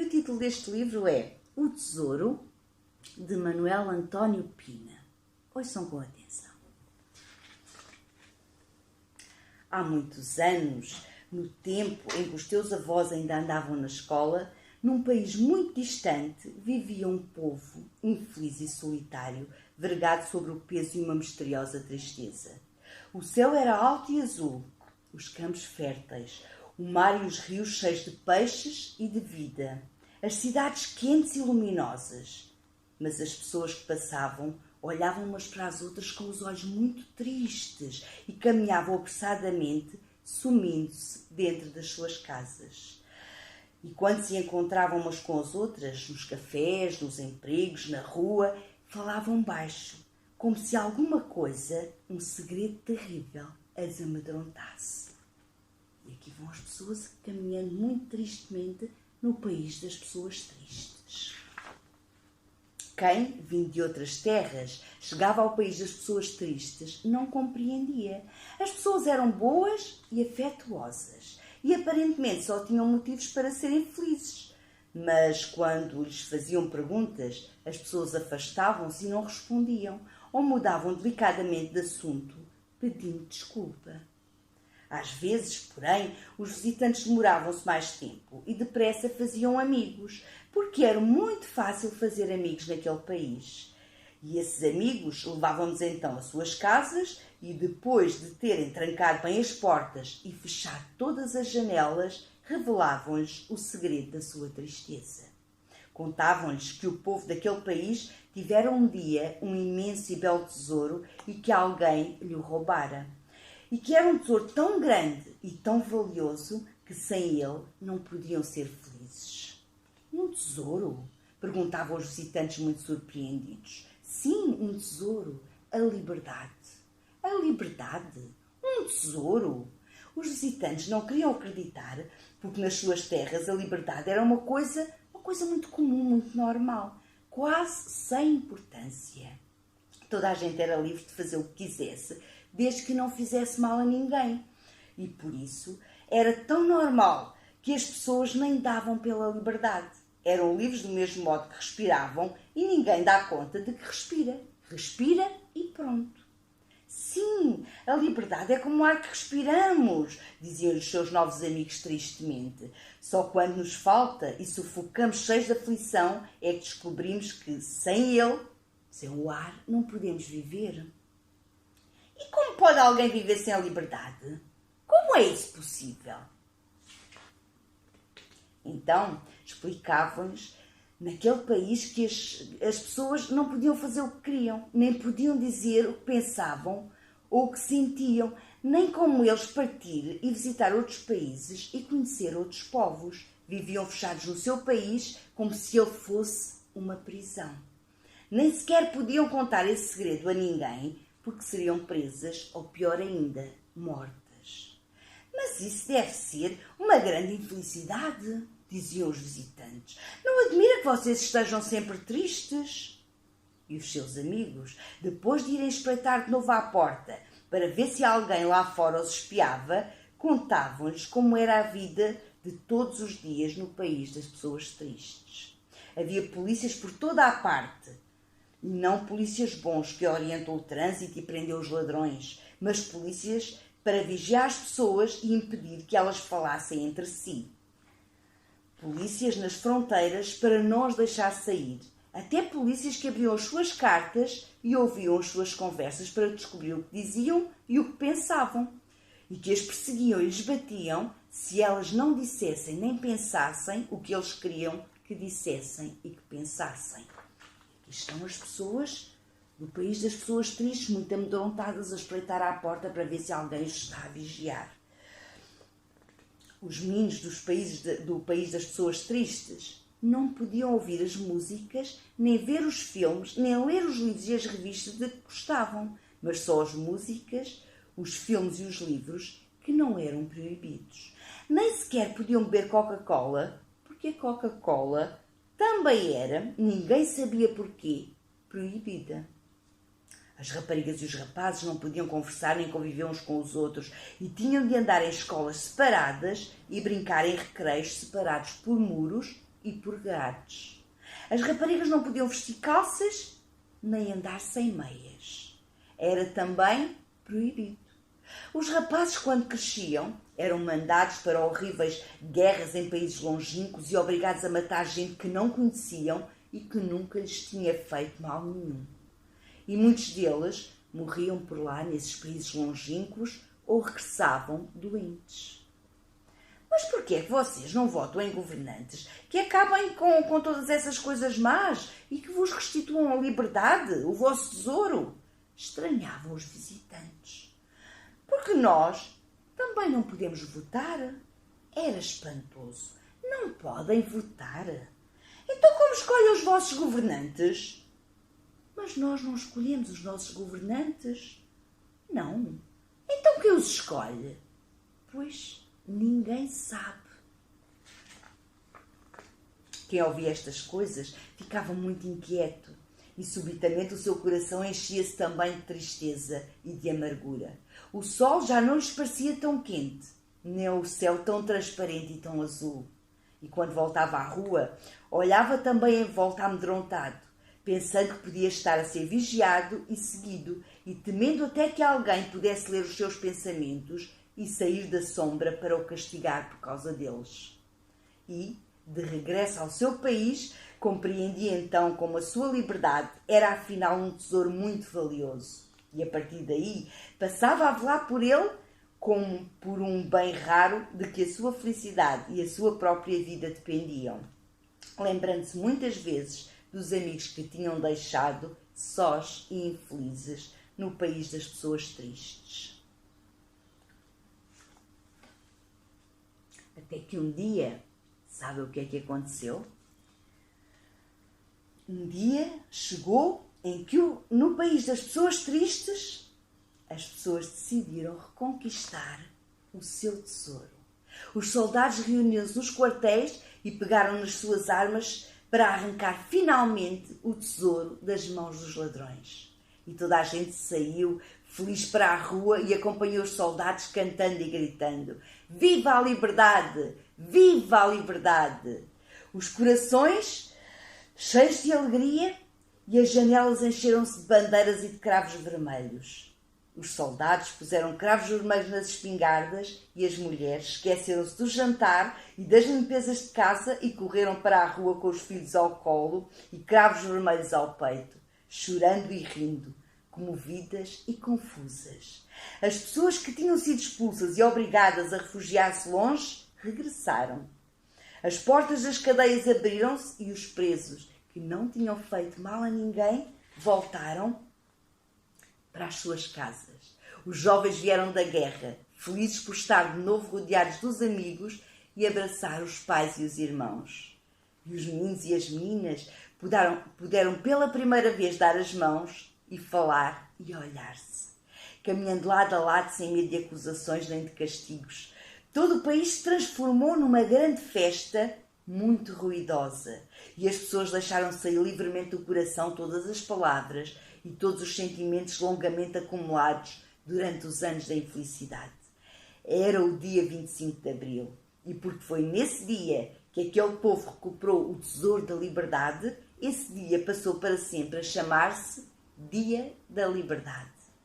o título deste livro é O Tesouro, de Manuel António Pina. Ouçam com atenção. Há muitos anos, no tempo em que os teus avós ainda andavam na escola, num país muito distante, vivia um povo infeliz e solitário, vergado sobre o peso de uma misteriosa tristeza. O céu era alto e azul, os campos férteis, o mar e os rios cheios de peixes e de vida, as cidades quentes e luminosas. Mas as pessoas que passavam olhavam umas para as outras com os olhos muito tristes e caminhavam apressadamente, sumindo-se dentro das suas casas. E quando se encontravam umas com as outras, nos cafés, nos empregos, na rua, falavam baixo, como se alguma coisa, um segredo terrível, as amedrontasse. E aqui vão as pessoas caminhando muito tristemente no país das pessoas tristes. Quem, vindo de outras terras, chegava ao país das pessoas tristes, não compreendia. As pessoas eram boas e afetuosas e aparentemente só tinham motivos para serem felizes. Mas quando lhes faziam perguntas, as pessoas afastavam-se e não respondiam ou mudavam delicadamente de assunto, pedindo desculpa. Às vezes, porém, os visitantes demoravam-se mais tempo e depressa faziam amigos, porque era muito fácil fazer amigos naquele país. E esses amigos levavam-nos então às suas casas e, depois de terem trancado bem as portas e fechado todas as janelas, revelavam-lhes o segredo da sua tristeza. Contavam-lhes que o povo daquele país tivera um dia um imenso e belo tesouro e que alguém lhe o roubara. E que era um tesouro tão grande e tão valioso que sem ele não podiam ser felizes. Um tesouro? Perguntavam os visitantes muito surpreendidos. Sim, um tesouro. A liberdade. A liberdade? Um tesouro? Os visitantes não queriam acreditar, porque nas suas terras a liberdade era uma coisa muito comum, muito normal, quase sem importância. Toda a gente era livre de fazer o que quisesse, desde que não fizesse mal a ninguém. E por isso era tão normal que as pessoas nem davam pela liberdade. Eram livres do mesmo modo que respiravam e ninguém dá conta de que respira. Respira e pronto. Sim, a liberdade é como o ar que respiramos, diziam-lhe os seus novos amigos tristemente. Só quando nos falta e sufocamos cheios de aflição é que descobrimos que sem ele, sem o ar, não podemos viver. E como pode alguém viver sem a liberdade? Como é isso possível? Então, explicavam-lhes naquele país que as pessoas não podiam fazer o que queriam, nem podiam dizer o que pensavam ou o que sentiam, nem como eles partir e visitar outros países e conhecer outros povos. Viviam fechados no seu país como se ele fosse uma prisão. Nem sequer podiam contar esse segredo a ninguém, porque seriam presas, ou pior ainda, mortas. Mas isso deve ser uma grande infelicidade, diziam os visitantes. Não admira que vocês estejam sempre tristes? E os seus amigos, depois de irem espreitar de novo à porta para ver se alguém lá fora os espiava, contavam-lhes como era a vida de todos os dias no país das pessoas tristes. Havia polícias por toda a parte, e não polícias bons que orientam o trânsito e prendem os ladrões, mas polícias para vigiar as pessoas e impedir que elas falassem entre si. Polícias nas fronteiras para não os deixar sair. Até polícias que abriam as suas cartas e ouviam as suas conversas para descobrir o que diziam e o que pensavam. E que as perseguiam e lhes batiam se elas não dissessem nem pensassem o que eles queriam que dissessem e que pensassem. Aqui estão as pessoas do país das pessoas tristes, muito amedrontadas, a espreitar à porta para ver se alguém os está a vigiar. Os meninos do país das pessoas tristes não podiam ouvir as músicas, nem ver os filmes, nem ler os livros e as revistas de que gostavam, mas só as músicas, os filmes e os livros que não eram proibidos. Nem sequer podiam beber Coca-Cola, porque a Coca-Cola também era, ninguém sabia porquê, proibida. As raparigas e os rapazes não podiam conversar nem conviver uns com os outros e tinham de andar em escolas separadas e brincar em recreios separados por muros e por grades. As raparigas não podiam vestir calças nem andar sem meias. Era também proibido. Os rapazes, quando cresciam, eram mandados para horríveis guerras em países longínquos e obrigados a matar gente que não conheciam e que nunca lhes tinha feito mal nenhum. E muitos deles morriam por lá, nesses países longínquos, ou regressavam doentes. Mas porquê é que vocês não votam em governantes que acabem com todas essas coisas más e que vos restituam a liberdade, o vosso tesouro? Estranhavam os visitantes. Porque nós também não podemos votar. Era espantoso. Não podem votar. Então como escolhem os vossos governantes? Mas nós não escolhemos os nossos governantes. Não. Então quem os escolhe? Pois ninguém sabe. Quem ouvia estas coisas ficava muito inquieto e subitamente o seu coração enchia-se também de tristeza e de amargura. O sol já não lhes parecia tão quente, nem o céu tão transparente e tão azul. E quando voltava à rua, olhava também em volta amedrontado, pensando que podia estar a ser vigiado e seguido, e temendo até que alguém pudesse ler os seus pensamentos e sair da sombra para o castigar por causa deles. E, de regresso ao seu país, compreendia então como a sua liberdade era afinal um tesouro muito valioso. E a partir daí passava a velar por ele como por um bem raro de que a sua felicidade e a sua própria vida dependiam, lembrando-se muitas vezes dos amigos que tinham deixado sós e infelizes no país das pessoas tristes. Até que um dia, sabe o que é que aconteceu? Um dia chegou em que no país das pessoas tristes, as pessoas decidiram reconquistar o seu tesouro. Os soldados reuniram-se nos quartéis e pegaram nas suas armas para arrancar finalmente o tesouro das mãos dos ladrões. E toda a gente saiu feliz para a rua e acompanhou os soldados cantando e gritando: "Viva a liberdade! Viva a liberdade!" Os corações cheios de alegria e as janelas encheram-se de bandeiras e de cravos vermelhos. Os soldados puseram cravos vermelhos nas espingardas e as mulheres esqueceram-se do jantar e das limpezas de casa e correram para a rua com os filhos ao colo e cravos vermelhos ao peito, chorando e rindo, comovidas e confusas. As pessoas que tinham sido expulsas e obrigadas a refugiar-se longe regressaram. As portas das cadeias abriram-se e os presos, que não tinham feito mal a ninguém, voltaram para as suas casas. Os jovens vieram da guerra, felizes por estar de novo rodeados dos amigos e abraçar os pais e os irmãos. E os meninos e as meninas puderam pela primeira vez dar as mãos e falar e olhar-se, caminhando lado a lado sem medo de acusações nem de castigos. Todo o país se transformou numa grande festa muito ruidosa e as pessoas deixaram sair livremente do coração todas as palavras e todos os sentimentos longamente acumulados durante os anos da infelicidade. Era o dia 25 de Abril e porque foi nesse dia que aquele povo recuperou o tesouro da liberdade, esse dia passou para sempre a chamar-se Dia da Liberdade.